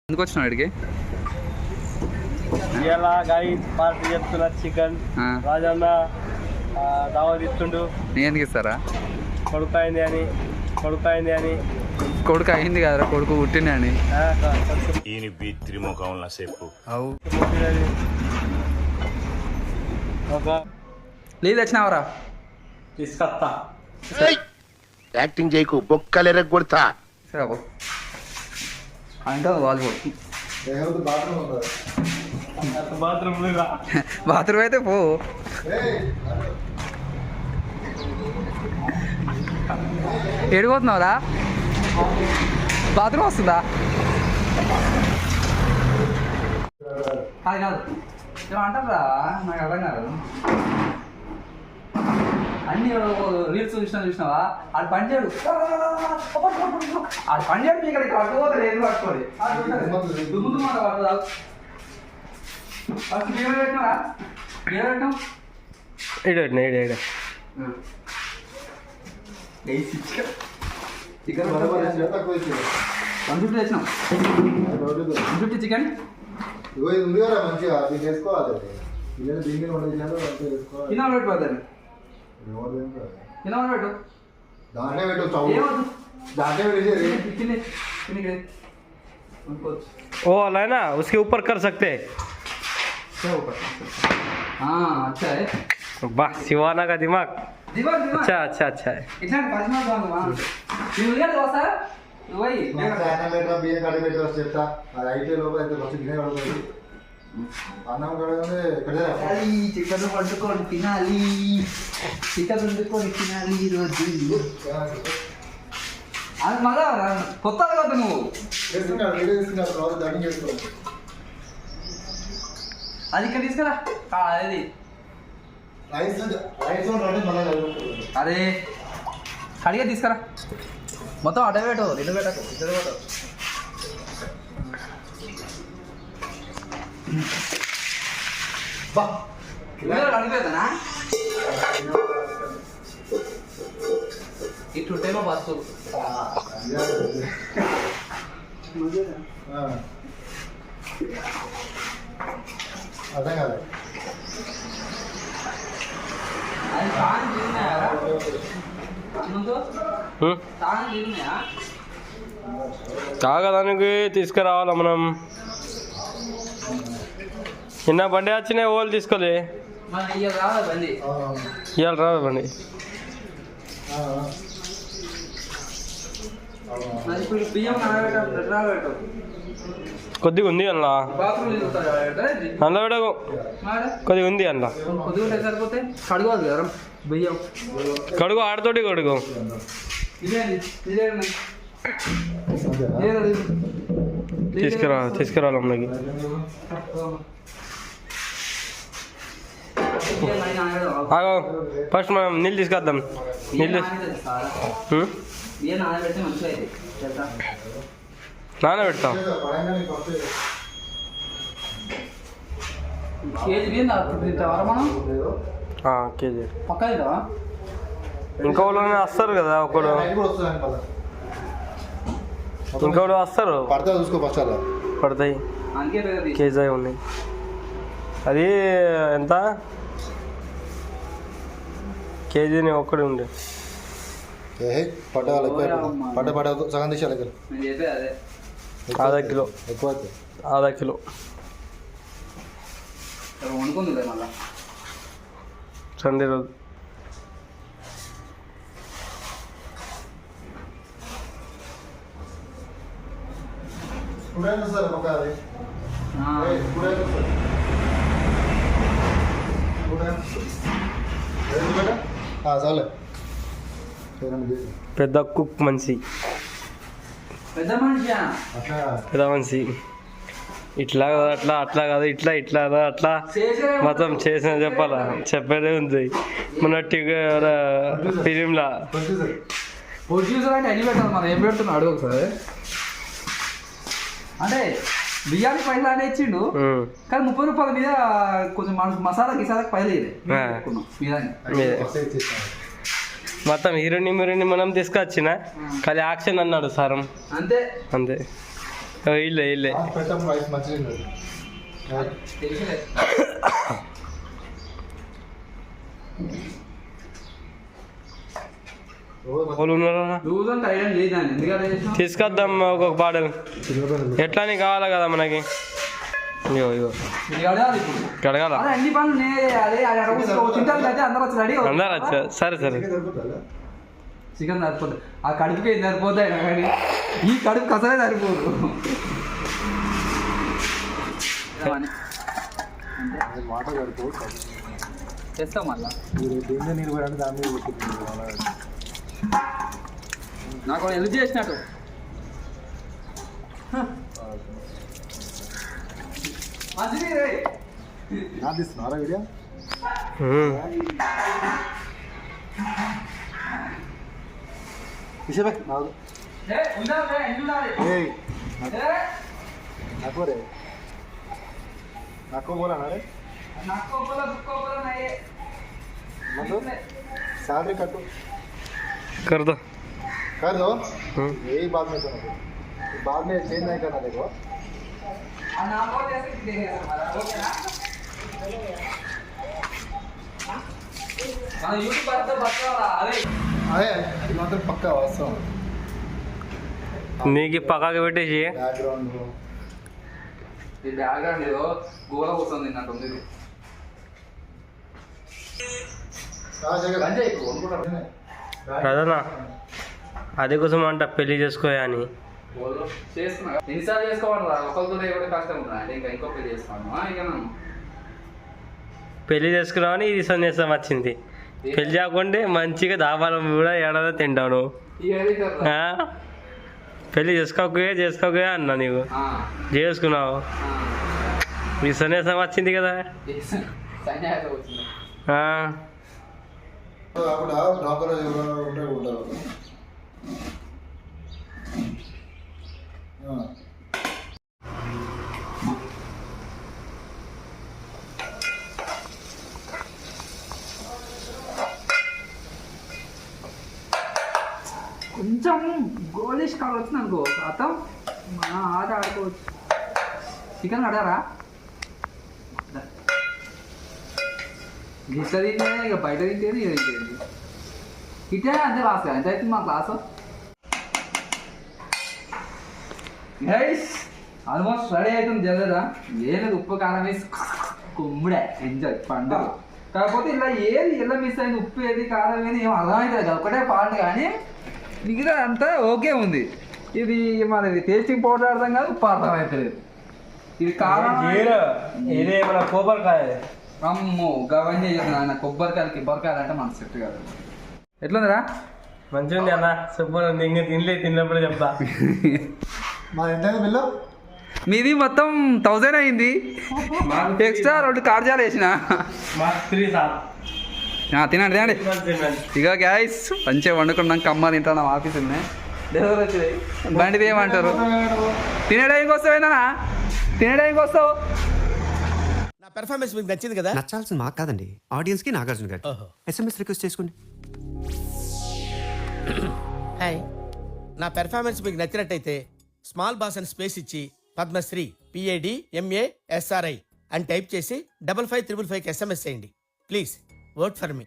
ఎందుకు వచ్చినావు ఇక్కడికి? ఇలా గాయ పార్టీ చెప్తున్నా చికెన్ రాజన్న దావత్ ఇస్తుండు. నీ ఎందుకు ఇస్తారా? కొడుకు అయింది అని కొడుకు అయింది కదరా, కొడుకు పుట్టింది అని. లేదు వచ్చినావరా? తీసుకొస్తా. యాక్టింగ్ చేయకు, బొక్కలు కొడతా. సరే బాబు అంటే వాళ్ళు బాత్రూమ్ అయితే పో. ఏడిపోతున్నావురా? బాత్రూమ్ వస్తుందా? అది కాదు ఏమంటారా, నాకు అర్థం కాదు. అన్ని రీల్స్ చూసినావా? ఆడు పని చేయడు, ఆడు పని చేయడు. ఇక్కడ పట్టుకోవాలి, ఏది పట్టుకోవాలి. ముందు మాట పట్టుదా ఫస్ట్ బియ్యం పెట్టినారా? బియ్యం పెట్టాం చికెన్ 150 తెచ్చినాం. 150 చికెన్ తిన్నా పెట్టిపోతాను. ओ वाला है ना, उसके ऊपर कर सकते हैं. अच्छा है. वाह, शिवाना का दिमाग अच्छा है. చికెన్ వండుకొని తినాలి, చికెన్ వండుకొని తినాలి ఈరోజు. అది మళ్ళా కొత్తది కదా నువ్వు. అది ఇక్కడ తీసుకురా. అది అరే కడిగా తీసుకురా. మొత్తం అడ్డ పెట్టు, రెండు పెట్టకు, ఇద్దరు పెట్టు. అడిగిపోతానా ఇట్లుంటేమో బస్సు. అర్థం కాదు. తాగడానికి తీసుకురావాలా మనం. నిన్న బండి వచ్చినాయి, ఓళ్ళు తీసుకోలే. ఇవాళ రాదు బండి. కొద్దిగా ఉంది అందులో, అందులో పెట్టకు. కొద్దిగా ఉంది అందులో. కడుగు, ఆడతోటి కడుగు. తీసుకురావాలి అమ్మకి. ఫస్ట్ మనం నీళ్ళు తీసుకొద్దాం. నీళ్ళు నానబెడతాం. కేజీ ఇంకా వాళ్ళు వస్తారు కదా, ఒకడు ఇంకోటి వస్తారు. పడతాయి, కేజీ ఉన్నాయి. అది ఎంత కేజీని ఒక్కడే ఉండే. సగం తీసి ఆधा కిలో ఎక్కువ, ఆधा కిలో సండే రోజు. పెద్ద కుక్ మనిషి, పెద్ద మనిషి. ఇట్లా కదా అట్లా, అట్లా కదా ఇట్లా, ఇట్లా కదా అట్లా, మొత్తం చేసిన చెప్పాలా, చెప్పేదే ఉంది. మన ఫిలింలా ఏం పెడుతున్నాడు ఒకసారి అంటే బియ్యానికి పైసలు అనే ఇచ్చిండు, కానీ 30 రూపాయల మీద కొంచెం మసాలా గిసాలకు పైలేదు. మొత్తం హీరోని మనం తీసుకొచ్చిన ఖాళీ యాక్షన్ అన్నాడు సారం. అంతే అంతే. ఇల్లే ఇల్లే పెట్టం రైస్ మంచిగా తెలియలేదు. వాళ్ళు ఉన్నారా లూజ్ అంటే ఐడియా లేదండి, ఎందుకంటే చేసినావు? తీసుకొద్దాం ఒక్కొక్క బాటలు ఎట్లా అని కావాలి కదా మనకి. ఇగో ఇగో ఇది కడగాలి ఇప్పుడు. కడగాల అరే అన్ని పనులు నేనే చేయాలి. అది అడగ తింటారు అయితే అందరూ వచ్చి రెడీ అందరు వచ్చా సరే సరే చికెన్ సరిపోతుంది. ఆ కడుపుకి ఏం సరిపోతాయి కానీ ఈ కడుపు కసరే సరిపోదు. వాటర్ కడుపు చేస్తాం మళ్ళా. దేని నీళ్ళు పోయాలంటే దాని మీద కొట్టుకుంటుంది. నాకు హెల్ప్ చేసినట్టు. మంచిది రే. నా తీస్తున్నారా వీడియో విషయమే నాకు ఏ, ఉండాలి రే, ఎన్ని ఉండాలి? ఏ, నాకు రే నాకు పోరా రే నక్కోపల, బుక్కోపల నాయే. सैलरी कटो कर दो यही बाद में करना बाद में चेंज नहीं करना देखो अरे मात्र पक्का वास्तव నీకు పక్కకి పెట్టేసి बैकग्राउंड ఈ బ్యాక్గ్రౌండ్ ఏదో గోల కూర్చొని తిన్నట్టుంది. కదనా అదే కోసం అంట పెళ్లి చేసుకోయా అని చేసుకున్నా ఎన్నిసార్లు చేసుకోవాలి ఒకరితో కూడా కష్టం ఉందా ఇంకా ఇంకో పెళ్లి చేసుకోను ఇక పెళ్లి చేసుకున్నావని ఇది సందేశం వచ్చింది. పెళ్లి కాకుండా మంచిగా దాబాలం కూడా ఏడాది తింటాను. పెళ్లి చేసుకోకే అన్నా నీవు చేసుకున్నావు ఈ సందేశం వచ్చింది కదా. కొంచెం గోలిష్ కలర్ వచ్చింది అనుకో అర్థం మన ఆట ఆడుకోవచ్చు. చికెన్ అడారా గిట్ల తింటే ఇక బయట తింటేది ఇది తింటేది ఇటే అంతే రాస్తా ఎంత అవుతుంది మా క్లాసు. ఆల్మోస్ట్ రెడీ అవుతుంది జరగదా ఏలేదు ఉప్పు కారం వేసి కుమ్ముడే ఎంజాయ్ పండుగ. కాకపోతే ఇలా ఏది ఎలా మిస్ అయింది ఉప్పు ఏది కారం ఏది ఏం అర్థమవుతుంది కదా ఒకటే పాయింట్ కానీ మిగతా అంతా ఓకే ఉంది. ఇది మనది టేస్టింగ్ పౌడర్ అర్థం కాదు ఉప్పు అర్థం అవుతుంది. ఇది కారం ఇదే మన కొబ్బరికాయ అమ్మో గవన్నీ చేసిన కొబ్బరికాయలు అంటే మనకు సెట్ కాదు. ఎట్లుందిరా మంచిగా ఉంది అన్న సూపర్ ఉంది. ఇంకా తిన్నప్పుడు చెప్తా. మా ఎంత బిల్లు మీది మొత్తం 1000 అయింది. ఎక్స్ట్రా 2 కార్జాలు వేసిన. తినండి తినండి ఇక గ్యాస్ మంచిగా వండుకున్నాం. కమ్మ తింటాం ఆఫీస్ ఉన్నాయి డెలివరీ వచ్చింది. బండి ఏమంటారు తినేడానికి వస్తావేనా తినేడానికి వస్తావు. నా పెర్ఫార్మెన్స్ మీకు నచ్చింది కదా. నచ్చాల్సింది మాకు కాదండి ఆడియన్స్ కి నాగార్జున గారు. SMS రిక్వెస్ట్ చేసుకోండి. హాయ్, నా పెర్ఫార్మెన్స్ మీకు నచ్చినట్టయితే స్మాల్ బాస్ అని స్పేస్ ఇచ్చి పద్మశ్రీ PADMASRI అని టైప్ చేసి 5555కి SMS చేయండి. Please vote for me.